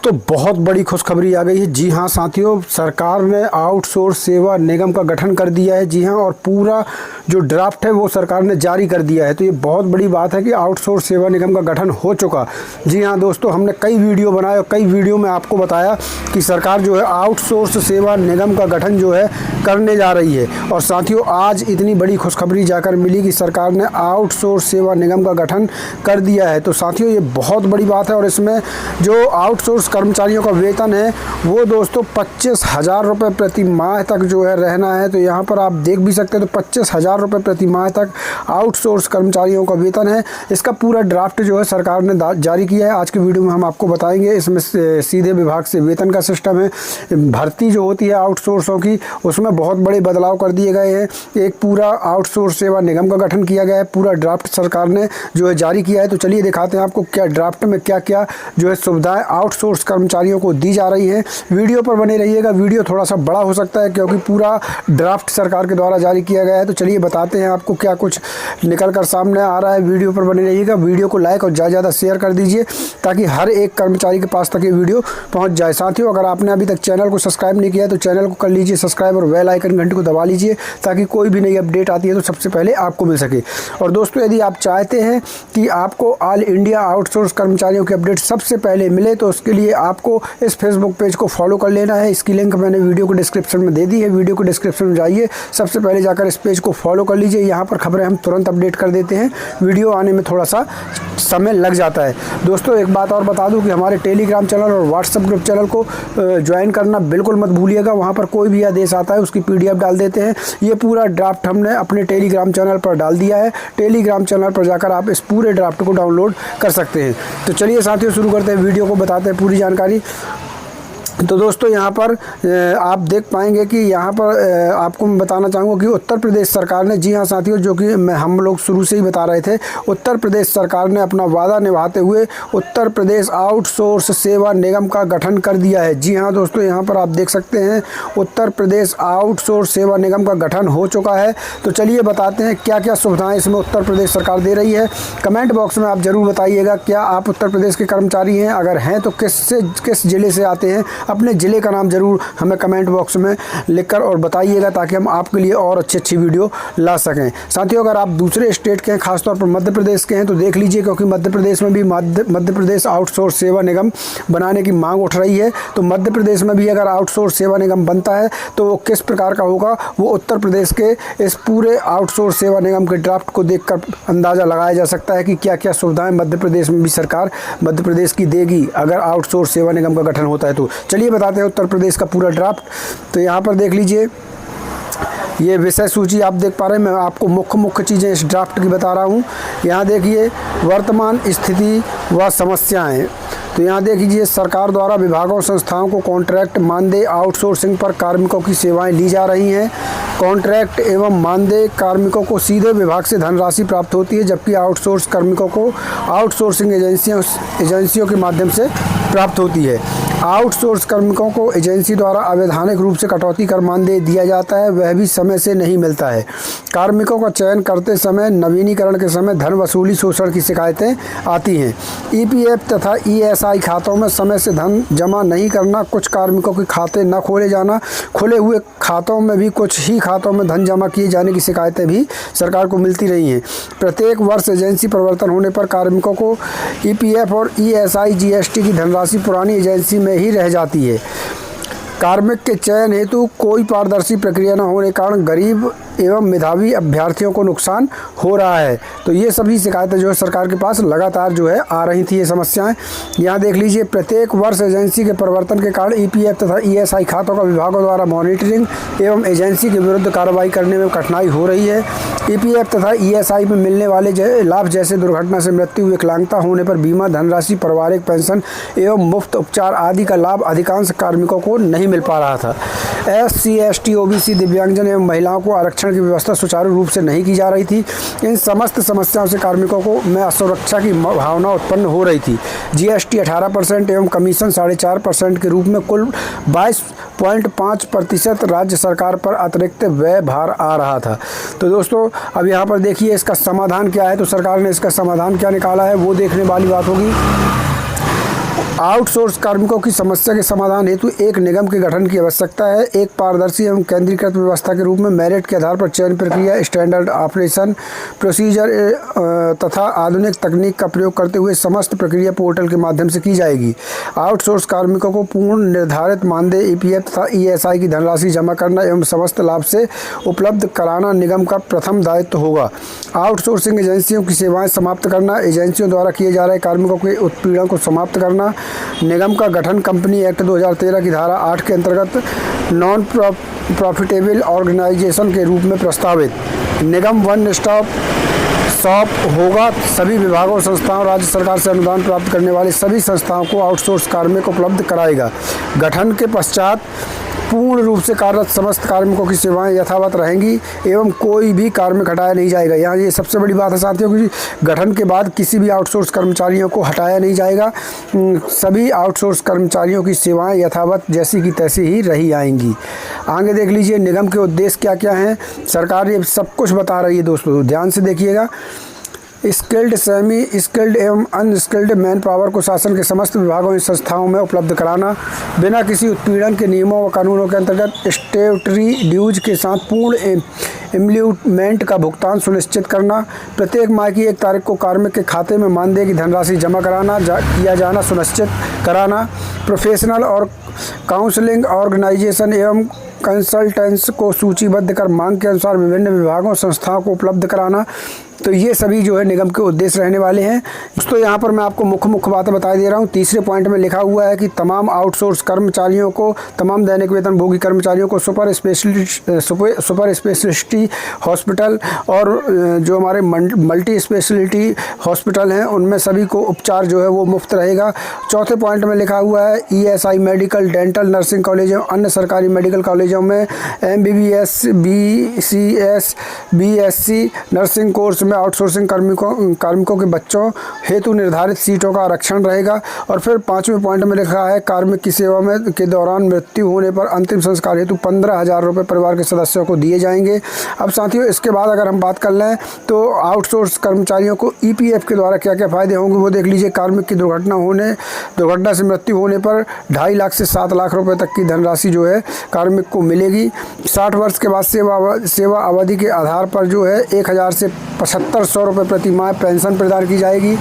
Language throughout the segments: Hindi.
दोस्तों बहुत बड़ी खुशखबरी आ गई है। जी हाँ साथियों, सरकार ने आउटसोर्स सेवा निगम का गठन कर दिया है। जी हाँ, और पूरा जो ड्राफ्ट है वो सरकार ने जारी कर दिया है। तो ये बहुत बड़ी बात है कि आउटसोर्स सेवा निगम का गठन हो चुका। जी हाँ दोस्तों, हमने कई वीडियो बनाए और कई वीडियो में आपको बताया कि सरकार जो है आउटसोर्स सेवा निगम का गठन जो है करने जा रही है। और साथियों आज इतनी बड़ी खुशखबरी जाकर मिली कि सरकार ने आउटसोर्स सेवा निगम का गठन कर दिया है। तो साथियों ये बहुत बड़ी बात है। और इसमें जो आउटसोर्स कर्मचारियों का वेतन है वो दोस्तों 25,000 रुपये प्रति माह तक जो है रहना है। तो यहाँ पर आप देख भी सकते हैं, तो 25,000 रुपये प्रति माह तक आउटसोर्स कर्मचारियों का वेतन है। इसका पूरा ड्राफ्ट जो है सरकार ने जारी किया है। आज की वीडियो में हम आपको बताएंगे। इसमें सीधे विभाग से वेतन का सिस्टम है। भर्ती जो होती है आउटसोर्सों की, उसमें बहुत बड़े बदलाव कर दिए गए हैं। एक पूरा आउटसोर्स सेवा निगम का गठन किया गया है। पूरा ड्राफ्ट सरकार ने जो है जारी किया है। तो चलिए दिखाते हैं आपको क्या ड्राफ्ट में क्या क्या जो है सुविधाएं आउटसोर्स कर्मचारियों को दी जा रही हैं। वीडियो पर बने रहिएगा। वीडियो थोड़ा सा बड़ा हो सकता है क्योंकि पूरा ड्राफ्ट सरकार के द्वारा जारी किया गया है। तो चलिए बताते हैं आपको क्या कुछ निकल कर सामने आ रहा है। वीडियो पर बने रहिएगा। वीडियो को लाइक और ज़्यादा शेयर कर दीजिए ताकि हर एक कर्मचारी के पास तक ये वीडियो पहुँच जाए। साथियों अगर आपने अभी तक चैनल को सब्सक्राइब नहीं किया तो चैनल को कर लीजिए सब्सक्राइब और बेल आइकन घंटी को दबा लीजिए ताकि कोई भी नई अपडेट आती है तो सबसे पहले आपको मिल सके। और दोस्तों यदि आप चाहते हैं कि आपको ऑल इंडिया आउटसोर्स कर्मचारियों की अपडेट सबसे पहले मिले तो उसके लिए आपको इस फेसबुक पेज को फॉलो कर लेना है। इसकी लिंक मैंने वीडियो को डिस्क्रिप्शन में दे दी है। वीडियो को डिस्क्रिप्शन में जाइए, सबसे पहले जाकर इस पेज को फॉलो कर लीजिए। यहाँ पर खबरें हम तुरंत अपडेट कर देते हैं। वीडियो आने में थोड़ा सा समय लग जाता है। दोस्तों एक बात और बता दूं कि हमारे टेलीग्राम चैनल और व्हाट्सएप ग्रुप चैनल को ज्वाइन करना बिल्कुल मत भूलिएगा। वहाँ पर कोई भी आदेश आता है उसकी PDF डाल देते हैं। ये पूरा ड्राफ्ट हमने अपने टेलीग्राम चैनल पर डाल दिया है। टेलीग्राम चैनल पर जाकर आप इस पूरे ड्राफ्ट को डाउनलोड कर सकते हैं। तो चलिए साथियों शुरू करते हैं। वीडियो को बताते हैं पूरी जानकारी। तो दोस्तों यहाँ पर आप देख पाएंगे कि यहाँ पर आपको मैं बताना चाहूँगा कि उत्तर प्रदेश सरकार ने, जी हाँ साथियों, जो कि हम लोग शुरू से ही बता रहे थे, उत्तर प्रदेश सरकार ने अपना वादा निभाते हुए उत्तर प्रदेश आउटसोर्स सेवा निगम का गठन कर दिया है। जी हाँ दोस्तों, यहाँ पर आप देख सकते हैं उत्तर प्रदेश आउटसोर्स सेवा निगम का गठन हो चुका है। तो चलिए बताते हैं क्या क्या सुविधाएँ इसमें उत्तर प्रदेश सरकार दे रही है। कमेंट बॉक्स में आप ज़रूर बताइएगा क्या आप उत्तर प्रदेश के कर्मचारी हैं। अगर हैं तो किस ज़िले से आते हैं, अपने ज़िले का नाम ज़रूर हमें कमेंट बॉक्स में लिखकर और बताइएगा ताकि हम आपके लिए और अच्छी वीडियो ला सकें। साथियों अगर आप दूसरे स्टेट के हैं, खासतौर पर मध्य प्रदेश के हैं, तो देख लीजिए क्योंकि मध्य प्रदेश में भी मध्य प्रदेश आउटसोर्स सेवा निगम बनाने की मांग उठ रही है। तो मध्य प्रदेश में भी अगर आउटसोर्स सेवा निगम बनता है तो वो किस प्रकार का होगा वो उत्तर प्रदेश के इस पूरे आउटसोर्स सेवा निगम के ड्राफ्ट को देखकर अंदाज़ा लगाया जा सकता है कि क्या क्या सुविधाएँ मध्य प्रदेश में भी सरकार मध्य प्रदेश की देगी अगर आउटसोर्स सेवा निगम का गठन होता है। तो चलिए बताते हैं उत्तर प्रदेश का पूरा ड्राफ्ट। तो यहाँ पर देख लीजिए ये विषय सूची आप देख पा रहे हैं। मैं आपको मुख्य चीज़ें इस ड्राफ्ट की बता रहा हूँ। यहाँ देखिए वर्तमान स्थिति व समस्याएं। तो यहाँ देख लीजिए सरकार द्वारा विभागों संस्थाओं को कॉन्ट्रैक्ट मानदेय आउटसोर्सिंग पर कार्मिकों की सेवाएं ली जा रही हैं। कॉन्ट्रैक्ट एवं मानदेय कार्मिकों को सीधे विभाग से धनराशि प्राप्त होती है, जबकि आउटसोर्स कार्मिकों को आउटसोर्सिंग एजेंसियों के माध्यम से प्राप्त होती है। आउटसोर्स कार्मिकों को एजेंसी द्वारा अवैधानिक रूप से कटौती कर मानदेय दिया जाता है, वह भी समय से नहीं मिलता है। कार्मिकों का चयन करते समय नवीनीकरण के समय धन वसूली शोषण की शिकायतें आती हैं। EPF तथा ESI खातों में समय से धन जमा नहीं करना, कुछ कार्मिकों के खाते न खोले जाना, खुले हुए खातों में भी कुछ ही खातों में धन जमा किए जाने की शिकायतें भी सरकार को मिलती रही हैं। प्रत्येक वर्ष एजेंसी परिवर्तन होने पर कार्मिकों को EPF और ESI GST की धनराशि पुरानी एजेंसी में ही रह जाती है। कार्मिक के चयन हेतु कोई पारदर्शी प्रक्रिया न होने के कारण गरीब एवं मेधावी अभ्यर्थियों को नुकसान हो रहा है। तो ये सभी शिकायतें जो है सरकार के पास लगातार जो है आ रही थी ये समस्याएं। यहाँ देख लीजिए प्रत्येक वर्ष एजेंसी के परिवर्तन के कारण EPF तथा ESI खातों का विभागों द्वारा मॉनिटरिंग एवं एजेंसी के विरुद्ध कार्रवाई करने में कठिनाई हो रही है। EPF तथा ESI में मिलने वाले लाभ जैसे दुर्घटना से मृत्यु, विकलांगता होने पर बीमा धनराशि, पारिवारिक पेंशन एवं मुफ्त उपचार आदि का लाभ अधिकांश कार्मिकों को नहीं मिल पा रहा था। SC, ST, OBC, दिव्यांगजन एवं महिलाओं को आरक्षण की व्यवस्था सुचारू रूप से नहीं की जा रही थी। इन समस्त समस्याओं से कार्मिकों को में असुरक्षा की भावना उत्पन्न हो रही थी। GST 18% एवं कमीशन 4.5% के रूप में कुल 22.5% राज्य सरकार पर अतिरिक्त व्यय भार आ रहा था। तो दोस्तों अब यहाँ पर देखिए इसका समाधान क्या है। तो सरकार ने इसका समाधान क्या निकाला है वो देखने वाली बात होगी। आउटसोर्स कार्मिकों की समस्या के समाधान हेतु एक निगम के गठन की आवश्यकता है। एक पारदर्शी एवं केंद्रीकृत व्यवस्था के रूप में मेरिट के आधार पर चयन प्रक्रिया, स्टैंडर्ड ऑपरेशन प्रोसीजर तथा आधुनिक तकनीक का प्रयोग करते हुए समस्त प्रक्रिया पोर्टल के माध्यम से की जाएगी। आउटसोर्स कार्मिकों को पूर्ण निर्धारित मानदेय, EPF तथा ESI की धनराशि जमा करना एवं समस्त लाभ से उपलब्ध कराना निगम का प्रथम दायित्व होगा। आउटसोर्सिंग एजेंसियों की सेवाएं समाप्त करना, एजेंसियों द्वारा किए जा रहे कार्मिकों के उत्पीड़न को समाप्त करना। निगम का गठन कंपनी एक्ट 2013 की धारा 8 के अंतर्गत नॉन प्रॉफिटेबल ऑर्गेनाइजेशन के रूप में प्रस्तावित निगम वन स्टॉप शॉप होगा। सभी विभागों और संस्थाओं, राज्य सरकार से अनुदान प्राप्त करने वाली सभी संस्थाओं को आउटसोर्स कार्मिक उपलब्ध कराएगा। गठन के पश्चात पूर्ण रूप से कार्यरत समस्त कार्मिकों की सेवाएं यथावत रहेंगी एवं कोई भी कार्मिक हटाया नहीं जाएगा। यहाँ ये सबसे बड़ी बात है साथियों कि गठन के बाद किसी भी आउटसोर्स कर्मचारियों को हटाया नहीं जाएगा। सभी आउटसोर्स कर्मचारियों की सेवाएं यथावत जैसी की तैसी ही रही आएंगी। आगे देख लीजिए निगम के उद्देश्य क्या क्या हैं। सरकार ये सब कुछ बता रही है दोस्तों, ध्यान से देखिएगा। स्किल्ड, सेमी स्किल्ड एवं अनस्किल्ड मैन पावर को शासन के समस्त विभागों और संस्थाओं में उपलब्ध कराना। बिना किसी उत्पीड़न के नियमों व कानूनों के अंतर्गत स्टैट्यूटरी ड्यूज के साथ पूर्ण एम्प्लॉयमेंट का भुगतान सुनिश्चित करना। प्रत्येक माह की 1 तारीख को कार्मिक के खाते में मानदेय की धनराशि जमा किया जाना सुनिश्चित कराना। प्रोफेशनल और काउंसलिंग ऑर्गेनाइजेशन एवं कंसल्टेंट्स को सूचीबद्ध कर मांग के अनुसार विभिन्न विभागों संस्थाओं को उपलब्ध कराना। तो ये सभी जो है निगम के उद्देश्य रहने वाले हैं दोस्तों। यहाँ पर मैं आपको मुख्य बातें बता दे रहा हूँ। तीसरे पॉइंट में लिखा हुआ है कि तमाम आउटसोर्स कर्मचारियों को, तमाम दैनिक वेतन भोगी कर्मचारियों को सुपर स्पेशलिटी हॉस्पिटल और जो हमारे मल्टी स्पेशलिटी हॉस्पिटल हैं उनमें सभी को उपचार जो है वो मुफ्त रहेगा। चौथे पॉइंट में लिखा हुआ है ESI मेडिकल, डेंटल, नर्सिंग कॉलेजों, अन्य सरकारी मेडिकल कॉलेजों में MBBS, BCS, BSc nursing course में आउटसोर्सिंग कार्मिकों के बच्चों हेतु निर्धारित सीटों का आरक्षण रहेगा। और फिर 5वें पॉइंट में लिखा है कार्मिक की सेवा में के दौरान मृत्यु होने पर अंतिम संस्कार हेतु 15,000 रुपये परिवार के सदस्यों को दिए जाएंगे। अब साथियों इसके बाद अगर हम बात कर लें तो आउटसोर्स कर्मचारियों को EPF के द्वारा क्या क्या फ़ायदे होंगे वो देख लीजिए। कार्मिक की दुर्घटना से मृत्यु होने पर 2.5 लाख से 7 लाख रुपये तक की धनराशि जो है कार्मिक को मिलेगी। 60 वर्ष के बाद सेवा अवधि के आधार पर जो है 1,000 से 7,500 रुपये प्रति माह पेंशन प्रदान की जाएगी।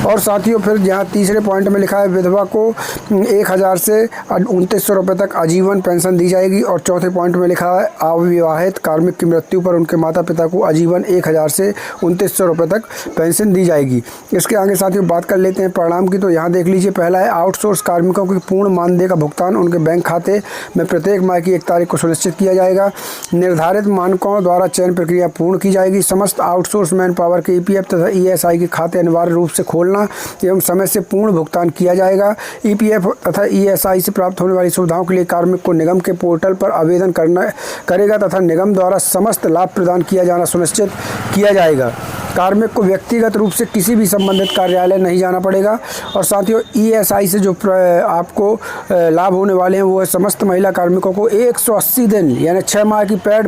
और साथियों फिर यहाँ तीसरे पॉइंट में लिखा है विधवा को 1,000 से 2,900 रुपये तक आजीवन पेंशन दी जाएगी। और चौथे पॉइंट में लिखा है अविवाहित कार्मिक की मृत्यु पर उनके माता पिता को आजीवन 1,000 से 2,900 रुपये तक पेंशन दी जाएगी। इसके आगे साथियों बात कर लेते हैं परिणाम की। तो यहाँ देख लीजिए, पहला है आउटसोर्स कार्मिकों की पूर्ण मानदेय का भुगतान उनके बैंक खाते में प्रत्येक माह की 1 तारीख को सुनिश्चित किया जाएगा। निर्धारित मानकों द्वारा चयन प्रक्रिया पूर्ण की जाएगी। समस्त आउटसोर्स मैन पावर के EPF तथा ESI के खाते अनिवार्य रूप से खोलना एवं समय से पूर्ण भुगतान किया जाएगा। EPF तथा ESI से प्राप्त होने वाली सुविधाओं के लिए कार्मिक को निगम के पोर्टल पर आवेदन करेगा तथा निगम द्वारा समस्त लाभ प्रदान किया जाना सुनिश्चित किया जाएगा। कार्मिक को व्यक्तिगत रूप से किसी भी संबंधित कार्यालय नहीं जाना पड़ेगा। और साथियों ESI से जो आपको लाभ होने वाले हैं वो है समस्त महिला कार्मिकों को 180 दिन यानी 6 माह की पेड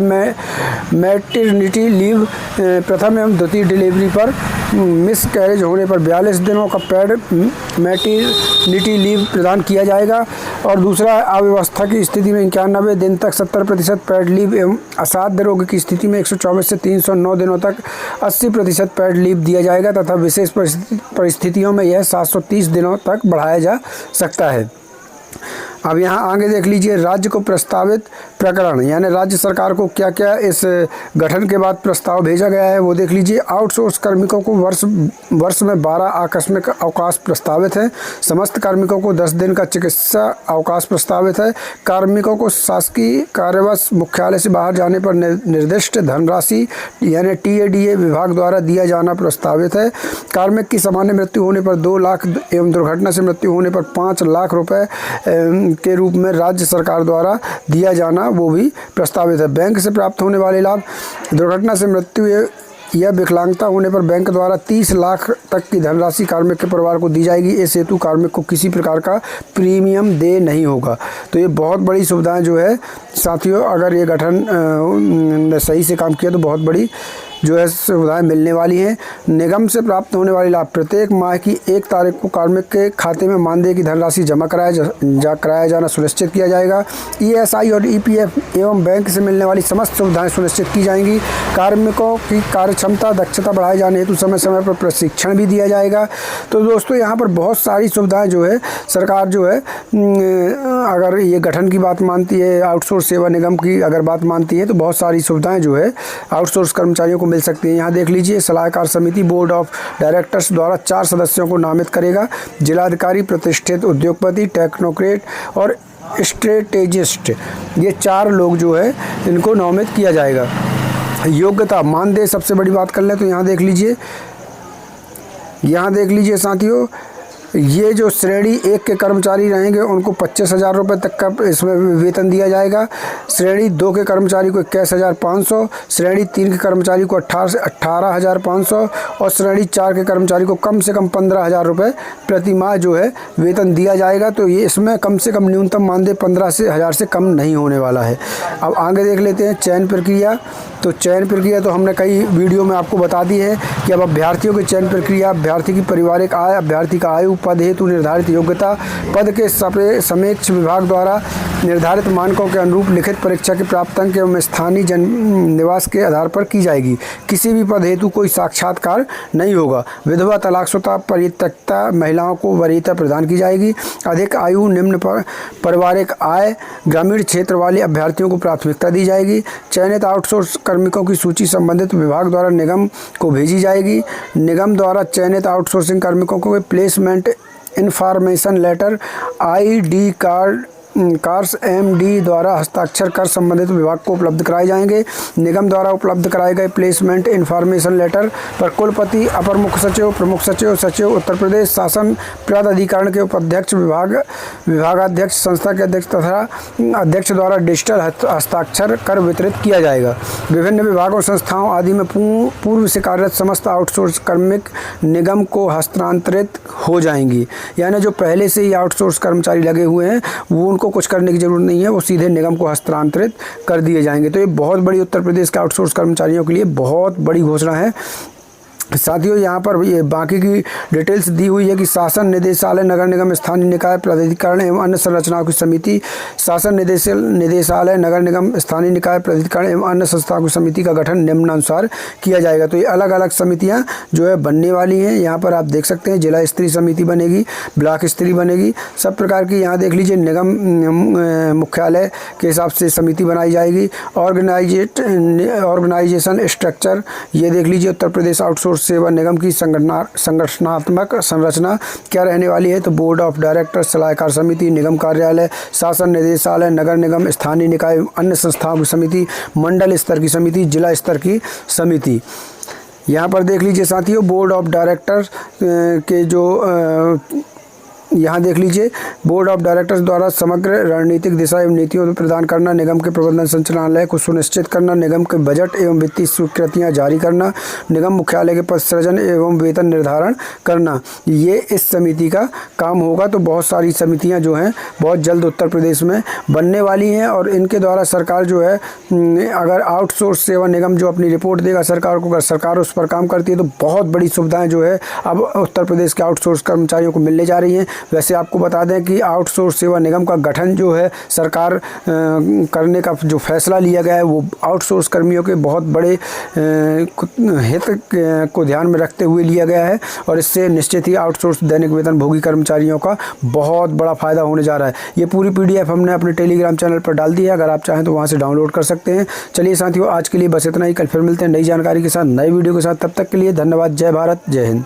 मैटरनिटी लीव, प्रथम एवं द्वितीय डिलीवरी पर मिस कैरेज होने पर 42 दिनों का पेड मैटरनिटी लीव प्रदान किया जाएगा। और दूसरा, अव्यवस्था की स्थिति में 91 दिन तक 70% पेड लीव एवं असाध्य रोग की स्थिति में 124 से 309 दिनों तक 80% पेड लीव दिया जाएगा तथा विशेष परिस्थितियों में यह 730 दिनों तक बढ़ाया जा सकता है। अब यहाँ आगे देख लीजिए राज्य को प्रस्तावित प्रकरण, यानी राज्य सरकार को क्या क्या इस गठन के बाद प्रस्ताव भेजा गया है वो देख लीजिए। आउटसोर्स कार्मिकों को वर्ष में 12 आकस्मिक अवकाश प्रस्तावित है। समस्त कार्मिकों को 10 दिन का चिकित्सा अवकाश प्रस्तावित है। कार्मिकों को शासकीय कार्यवश मुख्यालय से बाहर जाने पर निर्दिष्ट धनराशि यानी TADA विभाग द्वारा दिया जाना प्रस्तावित है। कार्मिक की सामान्य मृत्यु होने पर 2 लाख एवं दुर्घटना से मृत्यु होने पर 5 लाख रुपये के रूप में राज्य सरकार द्वारा दिया जाना वो भी प्रस्तावित है। बैंक से प्राप्त होने वाले लाभ, दुर्घटना से मृत्यु या विकलांगता होने पर बैंक द्वारा 30 लाख तक की धनराशि कार्मिक के परिवार को दी जाएगी। इस हेतु कार्मिक को किसी प्रकार का प्रीमियम दे नहीं होगा। तो ये बहुत बड़ी सुविधाएं जो है साथियों, अगर ये गठन सही से काम किया तो बहुत बड़ी जो है सुविधाएं मिलने वाली हैं। निगम से प्राप्त होने वाली लाभ: प्रत्येक माह की 1 तारीख को कार्मिक के खाते में मानदेय की धनराशि जमा कराया जाना सुनिश्चित किया जाएगा। ESI और EPF एवं बैंक से मिलने वाली समस्त सुविधाएं सुनिश्चित की जाएंगी। कार्मिकों की कार्यक्षमता दक्षता बढ़ाए जाने हेतु समय समय पर प्रशिक्षण भी दिया जाएगा। तो दोस्तों यहाँ पर बहुत सारी सुविधाएं जो है सरकार जो है अगर ये गठन की बात मानती है, आउटसोर्स सेवा निगम की अगर बात मानती है, तो बहुत सारी सुविधाएं जो है आउटसोर्स कर्मचारियों को मिल सकती हैं। यहाँ देख लीजिए, सलाहकार समिति बोर्ड ऑफ डायरेक्टर्स द्वारा 4 सदस्यों को नामित करेगा। जिलाधिकारी, प्रतिष्ठित उद्योगपति, टेक्नोक्रेट और स्ट्रेटेजिस्ट, ये 4 लोग जो है इनको नामित किया जाएगा। योग्यता मानदेय सबसे बड़ी बात कर लें तो यहाँ देख लीजिए साथियों, ये जो श्रेणी 1 के कर्मचारी रहेंगे उनको 25,000 रुपये तक का इसमें वेतन दिया जाएगा। श्रेणी 2 के कर्मचारी को 21,500, श्रेणी 3 के कर्मचारी को 18 से 18,500 और श्रेणी 4 के कर्मचारी को कम से कम 15,000 रुपये प्रति माह जो है वेतन दिया जाएगा। तो ये इसमें कम से कम न्यूनतम मानदेय 15,000 से कम नहीं होने वाला है। अब आगे देख लेते हैं चयन प्रक्रिया। तो चयन प्रक्रिया तो हमने कई वीडियो में आपको बता दी है कि अब अभ्यर्थियों की चयन प्रक्रिया: अभ्यर्थी की पारिवारिक आय, अभ्यर्थी का आयु, पद हेतु निर्धारित योग्यता, पद के समेक्ष विभाग द्वारा निर्धारित मानकों के अनुरूप लिखित परीक्षा के प्राप्त अंक एवं स्थानीय निवास के आधार पर की जाएगी। किसी भी पद हेतु कोई साक्षात्कार नहीं होगा। विधवा, तलाकशुदा, परित्यक्ता महिलाओं को वरीयता प्रदान की जाएगी। अधिक आयु, निम्न पारिवारिक आय, ग्रामीण क्षेत्र वाले अभ्यर्थियों को प्राथमिकता दी जाएगी। चयनित आउटसोर्स कार्मिकों की सूची संबंधित विभाग द्वारा निगम को भेजी जाएगी। निगम द्वारा चयनित आउटसोर्सिंग कार्मिकों को placement information letter, ID cards MD द्वारा हस्ताक्षर कर संबंधित विभाग को उपलब्ध कराए जाएंगे। निगम द्वारा उपलब्ध कराए गए प्लेसमेंट इन्फॉर्मेशन लेटर पर कुलपति, अपर मुख्य सचिव, प्रमुख सचिव, सचिव उत्तर प्रदेश शासन प्राधिकरण के उपाध्यक्ष, विभागाध्यक्ष, संस्था के अध्यक्ष तथा अध्यक्ष द्वारा डिजिटल हस्ताक्षर कर वितरित किया जाएगा। विभिन्न विभागों, संस्थाओं आदि में पूर्व से कार्यरत समस्त आउटसोर्स कार्मिक निगम को हस्तांतरित हो जाएंगी। यानी जो पहले से ही आउटसोर्स कर्मचारी लगे हुए हैं वो उनको कुछ करने की ज़रूरत नहीं है, वो सीधे निगम को हस्तांतरित कर दिए जाएंगे। तो ये बहुत बड़ी उत्तर प्रदेश के आउटसोर्स कर्मचारियों के लिए बहुत बड़ी घोषणा है। साथियों यहाँ पर ये बाकी की डिटेल्स दी हुई है कि शासन निदेशालय, नगर निगम, स्थानीय निकाय प्राधिकरण एवं अन्य संरचनाओं की समिति, शासन निदेशालय, नगर निगम, स्थानीय निकाय प्राधिकरण एवं अन्य संस्थाओं की समिति का गठन निम्नानुसार किया जाएगा। तो ये अलग अलग समितियाँ जो है बनने वाली हैं। यहाँ पर आप देख सकते हैं जिला स्तरीय समिति बनेगी, ब्लॉक स्तरीय बनेगी, सब प्रकार की। यहाँ देख लीजिए निगम मुख्यालय के हिसाब से समिति बनाई जाएगी। ऑर्गेनाइजेशन स्ट्रक्चर, ये देख लीजिए उत्तर प्रदेश आउटसोर्स सेवा निगम की संगठनात्मक संरचना क्या रहने वाली है। तो बोर्ड ऑफ डायरेक्टर्स, सलाहकार समिति, निगम कार्यालय, शासन निदेशालय, नगर निगम, स्थानीय निकाय, अन्य संस्थाओं की समिति, मंडल स्तर की समिति, जिला स्तर की समिति। यहाँ पर देख लीजिए साथियों, बोर्ड ऑफ डायरेक्टर्स के जो यहाँ देख लीजिए, बोर्ड ऑफ डायरेक्टर्स द्वारा समग्र रणनीतिक दिशा एवं नीतियों प्रदान करना, निगम के प्रबंधन संचालनालय को सुनिश्चित करना, निगम के बजट एवं वित्तीय स्वीकृतियाँ जारी करना, निगम मुख्यालय के पद सृजन एवं वेतन निर्धारण करना, ये इस समिति का काम होगा। तो बहुत सारी समितियाँ जो हैं बहुत जल्द उत्तर प्रदेश में बनने वाली हैं और इनके द्वारा सरकार जो है अगर आउटसोर्स सेवा निगम जो अपनी रिपोर्ट देगा सरकार को, अगर सरकार उस पर काम करती है तो बहुत बड़ी सुविधाएँ जो है अब उत्तर प्रदेश के आउटसोर्स कर्मचारियों को मिलने जा रही हैं। वैसे आपको बता दें कि आउटसोर्स सेवा निगम का गठन जो है सरकार करने का जो फैसला लिया गया है वो आउटसोर्स कर्मियों के बहुत बड़े हित को ध्यान में रखते हुए लिया गया है और इससे निश्चित ही आउटसोर्स दैनिक वेतन भोगी कर्मचारियों का बहुत बड़ा फ़ायदा होने जा रहा है। ये पूरी PDF हमने अपने टेलीग्राम चैनल पर डाल दी है, अगर आप चाहें तो वहाँ से डाउनलोड कर सकते हैं। चलिए साथियों, आज के लिए बस इतना ही। कल फिर मिलते हैं नई जानकारी के साथ, नई वीडियो के साथ। तब तक के लिए धन्यवाद। जय भारत, जय हिंद।